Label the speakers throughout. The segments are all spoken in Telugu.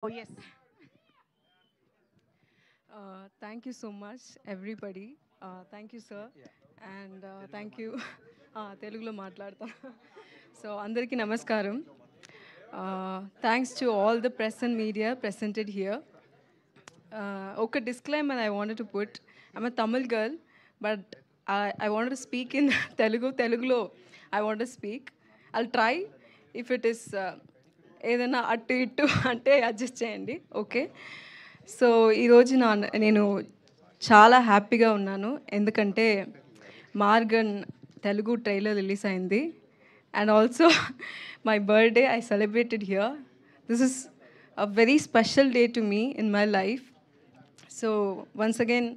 Speaker 1: Oh, yes.
Speaker 2: Thank you so much, everybody. Thank you, sir. And thank you. తెలుగులో మాట్లాడతా సో అందరికీ నమస్కారం. Thanks to all the press and media presented here. ఒక disclaimer I wanted to put. I'm a Tamil girl, but I wanted to speak in Telugulo I want to speak. I'll try. If it is ఏదైనా అటు ఇటు అంటే అడ్జస్ట్ చేయండి, ఓకే? సో ఈరోజు నేను చాలా హ్యాపీగా ఉన్నాను, ఎందుకంటే మార్గన్ తెలుగు ట్రైలర్ రిలీజ్ అయింది. And also my birthday I celebrated here. This is a very special day to me in my life. So once again,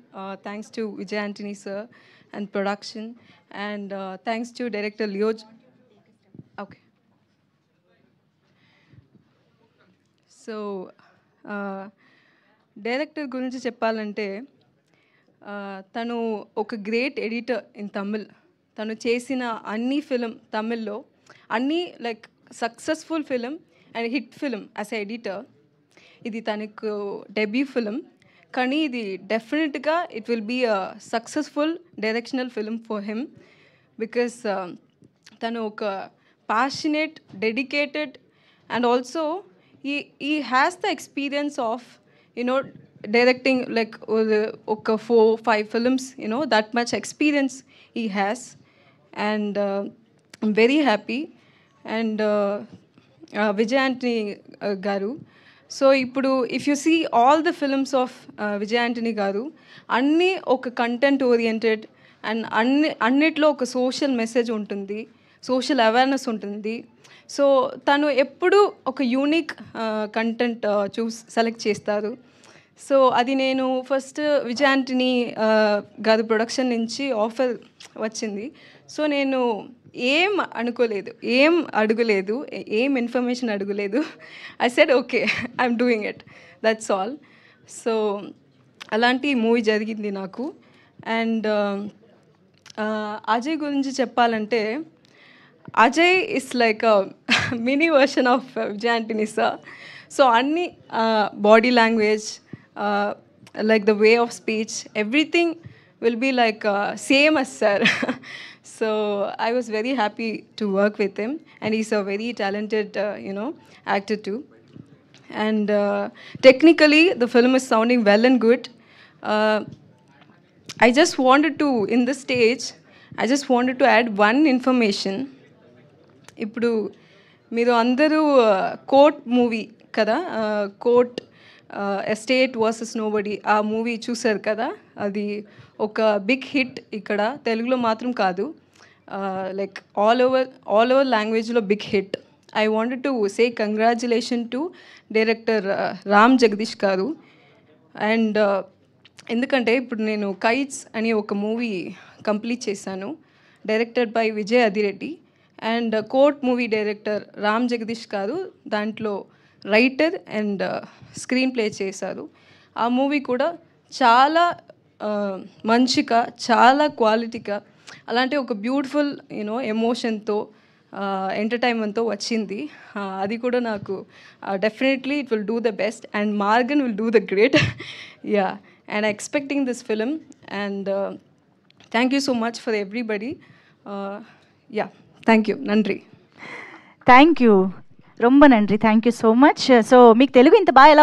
Speaker 2: thanks to Vijay Antony sir and production, and thanks to director Leo. Okay. So director గురించి చెప్పాలంటే తను ఒక గ్రేట్ ఎడిటర్ ఇన్ తమిళ్. తను చేసిన అన్ని ఫిలిం తమిళ్లో అన్నీ like successful film and hit film as a editor. ఇది తనకు డెబ్యూ ఫిలిం, కానీ ఇది డెఫినెట్గా it will be a successful directional film for him, because తను ఒక passionate, dedicated, and also he has the experience of, directing like okay 4-5 films, that much experience he has. And I'm very happy. And Vijay Antony garu, so ఇప్పుడు if you see all the films of Vijay Antony garu, అన్నీ ఒక కంటెంట్ ఓరియంటెడ్ అండ్ అన్నిట్లో ఒక సోషల్ మెసేజ్ ఉంటుంది, సోషల్ అవేర్నెస్ ఉంటుంది. సో తను ఎప్పుడు ఒక యూనిక్ కంటెంట్ సెలెక్ట్ చేస్తారు. సో అది నేను ఫస్ట్ విజయ్ ఆంటనీ గారి ప్రొడక్షన్ నుంచి ఆఫర్ వచ్చింది. సో నేను ఏం అడగలేదు, ఏం ఇన్ఫర్మేషన్ అడగలేదు. I said okay, I'm doing it, that's all. So అలాంటి మూవీ జరిగింది నాకు. అండ్ అజయ్ గురించి చెప్పాలంటే, Ajay is like a mini version of Vijay Antony sir. So అన్ని body language, like the way of speech, everything will be like same as sir. So I was very happy to work with him, and he's a very talented actor too. And technically the film is sounding well and good. I just wanted to, in this stage, I just wanted to add one information. ఇప్పుడు మీరు అందరూ కోర్ట్ మూవీ కదా, కోర్ట్ ఎస్టేట్ వర్సెస్ నోబడీ, ఆ మూవీ చూసారు కదా. అది ఒక బిగ్ హిట్ ఇక్కడ, తెలుగులో మాత్రం కాదు, లైక్ ఆల్ ఓవర్ లాంగ్వేజ్లో big hit. I wanted to say congratulation to director Ram Jagadish garu. And ఎందుకంటే ఇప్పుడు నేను కైట్స్ అని ఒక మూవీ కంప్లీట్ చేశాను, directed by Vijay Adireddy. And court movie director Ram Jagadish garu దాంట్లో రైటర్ అండ్ స్క్రీన్ ప్లే చేశారు. ఆ మూవీ కూడా చాలా మంచిగా, చాలా క్వాలిటీగా, అలాంటి ఒక బ్యూటిఫుల్ ఎమోషన్తో, ఎంటర్టైన్మెంట్తో వచ్చింది. అది కూడా నాకు definitely it will do the best, and Maargan will do the great. Ya, and expecting this film. And thank you so much for everybody. Ya, thank you, నండ్రి.
Speaker 1: థ్యాంక్ యూ, రొంబ నండ్రి, thank you so much. So మీకు తెలుగు ఇంత బాగా ఎలా